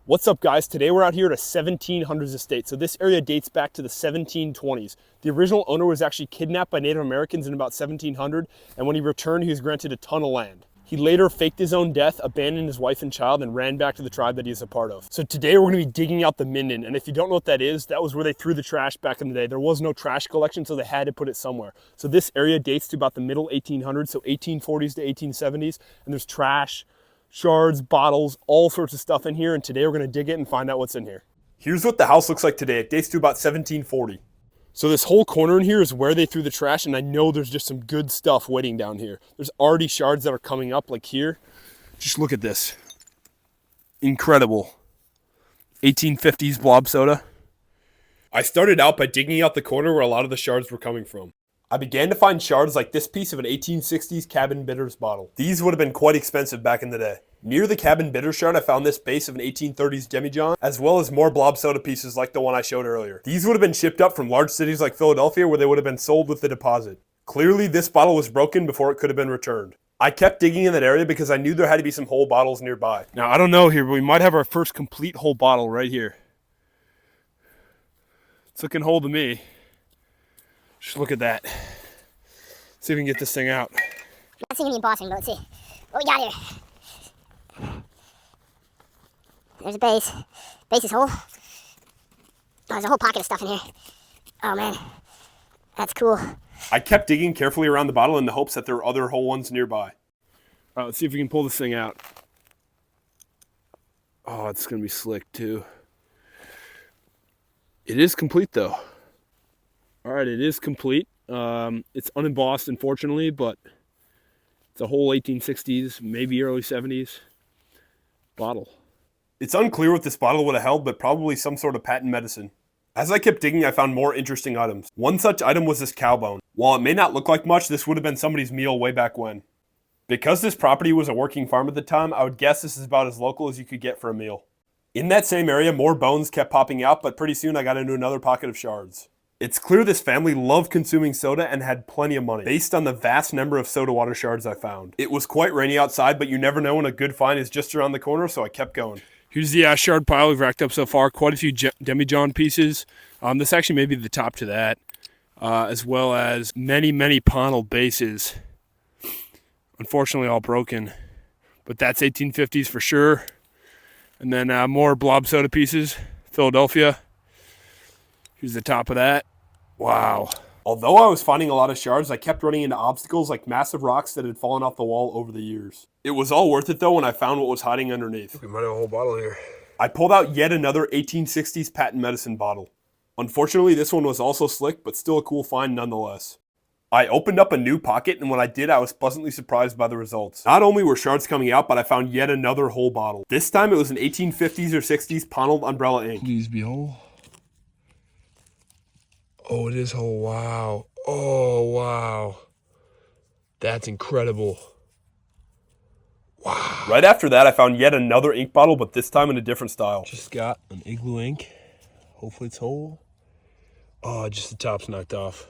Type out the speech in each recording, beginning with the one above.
What's up, guys? Today we're out here at a 1700s estate. So this area dates back to the 1720s. The original owner was actually kidnapped by Native Americans in about 1700, and when he returned, he was granted a ton of land. He later faked his own death, abandoned his wife and child, and ran back to the tribe that he was a part of. So today we're gonna be digging out the midden, and if you don't know what that is, that was where they threw the trash back in the day. There was no trash collection, so they had to put it somewhere. So this area dates to about the middle 1800s, so 1840s to 1870s, and there's trash, shards, bottles, all sorts of stuff in here, and today we're gonna dig it and find out what's in here. Here's what the house looks like today. It dates to about 1740. So this whole corner in here is where they threw the trash, and I know there's just some good stuff waiting down here. There's already shards that are coming up, like here. Just look at this. Incredible. 1850s blob soda. I started out by digging out the corner where a lot of the shards were coming from. I began to find shards like this piece of an 1860s Cabin Bitters bottle. These would have been quite expensive back in the day. Near the Cabin Bitters shard, I found this base of an 1830s demijohn, as well as more blob soda pieces like the one I showed earlier. These would have been shipped up from large cities like Philadelphia, where they would have been sold with the deposit. Clearly, this bottle was broken before it could have been returned. I kept digging in that area because I knew there had to be some whole bottles nearby. Now, I don't know here, but we might have our first complete whole bottle right here. It's looking whole to me. Just look at that. See if we can get this thing out. Not seeing any embossing, but let's see what we got here. There's a base. Base is whole. Oh, there's a whole pocket of stuff in here. Oh man, that's cool. I kept digging carefully around the bottle in the hopes that there were other whole ones nearby. All right, let's see if we can pull this thing out. Oh, it's gonna be slick too. It is complete though. All right, it is complete. It's unembossed, unfortunately, but it's a whole 1860s, maybe early 70s bottle. It's unclear what this bottle would have held, but probably some sort of patent medicine. As I kept digging, I found more interesting items. One such item was this cow bone. While it may not look like much, this would have been somebody's meal way back when. Because this property was a working farm at the time, I would guess this is about as local as you could get for a meal. In that same area, more bones kept popping out, but pretty soon I got into another pocket of shards. It's clear this family loved consuming soda and had plenty of money, based on the vast number of soda water shards I found. It was quite rainy outside, but you never know when a good find is just around the corner, so I kept going. Here's the shard pile we've racked up so far. Quite a few demijohn pieces. This actually may be the top to that, as well as many Ponel bases. Unfortunately, all broken, but that's 1850s for sure. And then more blob soda pieces, Philadelphia. Here's the top of that. Wow. Although I was finding a lot of shards, I kept running into obstacles like massive rocks that had fallen off the wall over the years. It was all worth it though when I found what was hiding underneath. We might have a whole bottle here. I pulled out yet another 1860s patent medicine bottle. Unfortunately, this one was also slick, but still a cool find nonetheless. I opened up a new pocket, and when I did, I was pleasantly surprised by the results. Not only were shards coming out, but I found yet another whole bottle. This time it was an 1850s or 60s Ponel umbrella ink. Please be whole. Oh, it is whole. Wow. Oh, wow. That's incredible. Wow. Right after that, I found yet another ink bottle, but this time in a different style. Just got an igloo ink. Hopefully it's whole. Oh, just the top's knocked off.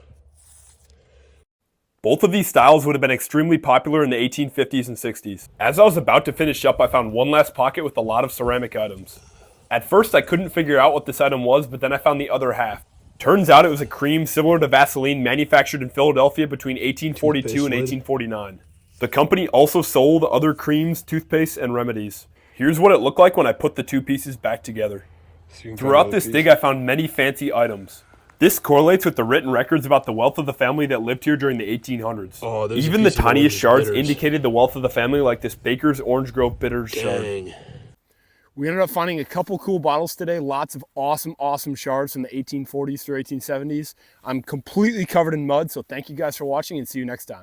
Both of these styles would have been extremely popular in the 1850s and 60s. As I was about to finish up, I found one last pocket with a lot of ceramic items. At first, I couldn't figure out what this item was, but then I found the other half. Turns out it was a cream similar to Vaseline manufactured in Philadelphia between 1842 and 1849. The company also sold other creams, toothpaste, and remedies. Here's what it looked like when I put the two pieces back together. Throughout this dig, I found many fancy items. This correlates with the written records about the wealth of the family that lived here during the 1800s. Oh, even the tiniest shards indicated the wealth of the family, like this Baker's Orange Grove Bitters shard. We ended up finding a couple cool bottles today. Lots of awesome shards from the 1840s through 1870s. I'm completely covered in mud, so thank you guys for watching and see you next time.